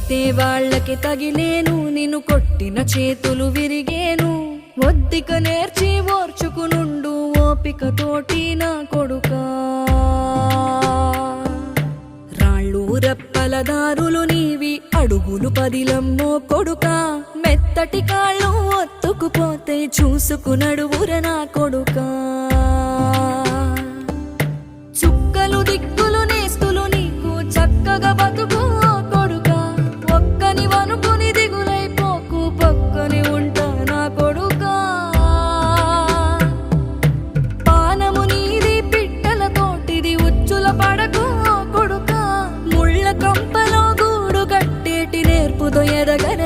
కొడితే వాళ్ళకి తగిలేను, నిన్ను కొట్టిన చేతులు విరిగేను. ఒద్దిక నేర్చి ఓర్చుకునుండు ఓపికతోటి నా కొడుకా. రాళ్ళు రెప్పల దారులు నీవి, అడుగులు పదిలమ్మో కొడుకా. మెత్తటి కాళ్ళు ఒత్తుకుపోతే చూసుకునడువుర నా కొడుకా. చుక్కలు దిక్కులు నేస్తులు నీకు చక్కగా బతుకు కొడుకా. ఒక్కని వనుకుని దిగులైపోకు, పక్కని ఉంటా నా కొడుకా. పానము నీది పిట్టల తోటిది, ఉచ్చుల పడకు కొడుకా. ముళ్ళ కంపలో గూడు కట్టేటి నేర్పుతో ఎదగర